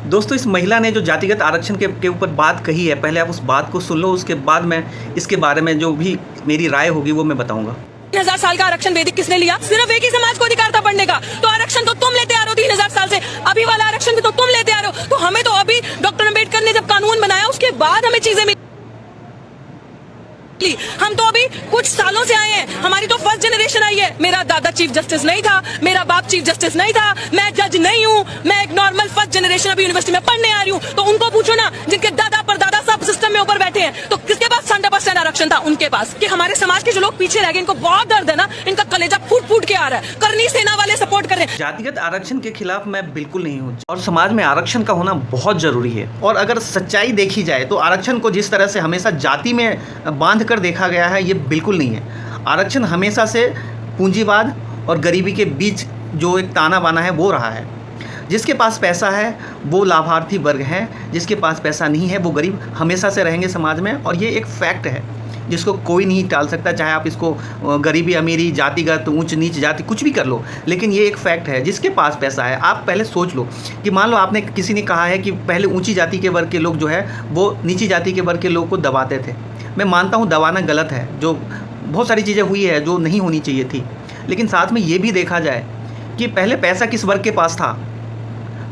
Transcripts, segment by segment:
दोस्तों, इस महिला ने जो जातिगत आरक्षण के ऊपर बात कही है, पहले आप उस बात को सुन लो, उसके बाद मैं इसके बारे में जो भी मेरी राय होगी वो मैं बताऊंगा। 3000 साल का आरक्षण वैदिक किसने लिया? सिर्फ एक ही समाज को अधिकार था पढ़ने का। तो आरक्षण तो तुम लेते आ रहे हो 3000 साल से, अभी वाला आरक्षण भी तो तुम लेते आ रहे हो। तो हमें तो अभी डॉक्टर अम्बेडकर ने जब कानून बनाया उसके बाद हमें चीजें मिली। हम तो अभी कुछ सालों से आए हैं, हमारी तो फर्स्ट जनरेशन आई है। मेरा दादा चीफ जस्टिस नहीं था, मेरा बाप चीफ जस्टिस नहीं था, मैं जज नहीं हूँ, मैं एक नॉर्मल फर्स्ट जनरेशन अभी यूनिवर्सिटी में पढ़ने आ रही हूँ। तो उनको पूछो ना, जिनके दादा परदादा सब सिस्टम में ऊपर बैठे हैं, तो किसके पास 100% आरक्षण था? उनके पास। कि हमारे समाज के जो लोग पीछे रह गए, इनको बहुत दर्द है ना, इनका कलेजा फूट फूट के आ रहा है। करनी सेना वाले सपोर्ट कर रहे हैं। जातिगत आरक्षण के खिलाफ मैं बिल्कुल नहीं हूँ और समाज में आरक्षण का होना बहुत जरूरी है। और अगर सच्चाई देखी जाए तो आरक्षण को जिस तरह से हमेशा जाति में बांध कर देखा गया है, ये बिल्कुल नहीं है। आरक्षण हमेशा से पूंजीवाद और गरीबी के बीच जो एक ताना बाना है वो रहा है। जिसके पास पैसा है वो लाभार्थी वर्ग है, जिसके पास पैसा नहीं है वो गरीब हमेशा से रहेंगे समाज में। और ये एक फैक्ट है जिसको कोई नहीं टाल सकता, चाहे आप इसको गरीबी अमीरी जातिगत ऊंच नीच जाति कुछ भी कर लो, लेकिन ये एक फैक्ट है। जिसके पास पैसा है, आप पहले सोच लो कि मान लो आपने किसी ने कहा है कि पहले ऊंची जाति के वर्ग के लोग जो है वो नीची जाति के वर्ग के लोग को दबाते थे। मैं मानता हूँ दबाना गलत है, जो बहुत सारी चीज़ें हुई है जो नहीं होनी चाहिए थी, लेकिन साथ में ये भी देखा जाए कि पहले पैसा किस वर्ग के पास था?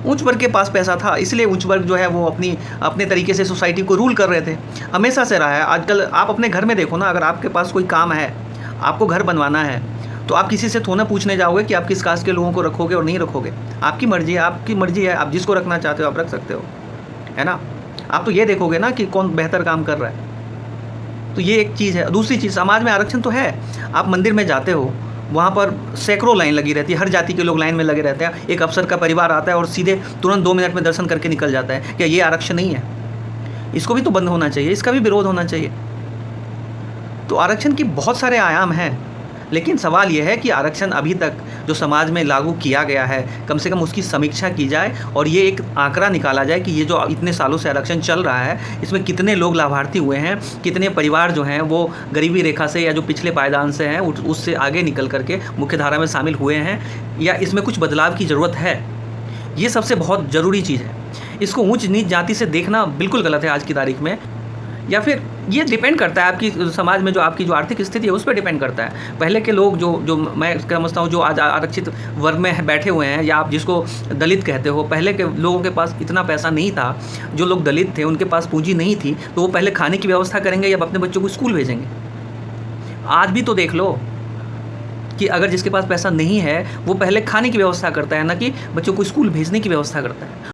उच्च वर्ग के पास पैसा था, इसलिए उच्च वर्ग जो है वो अपने तरीके से सोसाइटी को रूल कर रहे थे। हमेशा से रहा है। आजकल आप अपने घर में देखो ना, अगर आपके पास कोई काम है, आपको घर बनवाना है, तो आप किसी से थोड़ा पूछने जाओगे कि आप किस कास्ट के लोगों को रखोगे और नहीं रखोगे। आपकी मर्जी है, आपकी मर्जी है, आप जिसको रखना चाहते हो आप रख सकते हो, है ना। आप तो ये देखोगे ना कि कौन बेहतर काम कर रहा है। तो ये एक चीज़ है। दूसरी चीज़, समाज में आरक्षण तो है। आप मंदिर में जाते हो, वहाँ पर सैकड़ों लाइन लगी रहती है, हर जाति के लोग लाइन में लगे रहते हैं। एक अफसर का परिवार आता है और सीधे तुरंत 2 मिनट में दर्शन करके निकल जाता है। क्या ये आरक्षण नहीं है? इसको भी तो बंद होना चाहिए, इसका भी विरोध होना चाहिए। तो आरक्षण के बहुत सारे आयाम हैं, लेकिन सवाल यह है कि आरक्षण अभी तक जो समाज में लागू किया गया है, कम से कम उसकी समीक्षा की जाए और ये एक आंकड़ा निकाला जाए कि ये जो इतने सालों से आरक्षण चल रहा है, इसमें कितने लोग लाभार्थी हुए हैं, कितने परिवार जो हैं वो गरीबी रेखा से या जो पिछले पायदान से हैं उससे आगे निकल करके मुख्यधारा में शामिल हुए हैं, या इसमें कुछ बदलाव की ज़रूरत है। ये सबसे बहुत ज़रूरी चीज़ है। इसको ऊँच नीच जाति से देखना बिल्कुल गलत है आज की तारीख में। या फिर ये डिपेंड करता है आपकी समाज में जो आपकी जो आर्थिक स्थिति है उस पर डिपेंड करता है। पहले के लोग जो मैं समझता हूँ जो आज आरक्षित वर्ग में बैठे हुए हैं, या आप जिसको दलित कहते हो, पहले के लोगों के पास इतना पैसा नहीं था। जो लोग दलित थे उनके पास पूंजी नहीं थी, तो वो पहले खाने की व्यवस्था करेंगे या अपने बच्चों को स्कूल भेजेंगे। आज भी तो देख लो कि अगर जिसके पास पैसा नहीं है वो पहले खाने की व्यवस्था करता है, ना कि बच्चों को स्कूल भेजने की व्यवस्था करता है।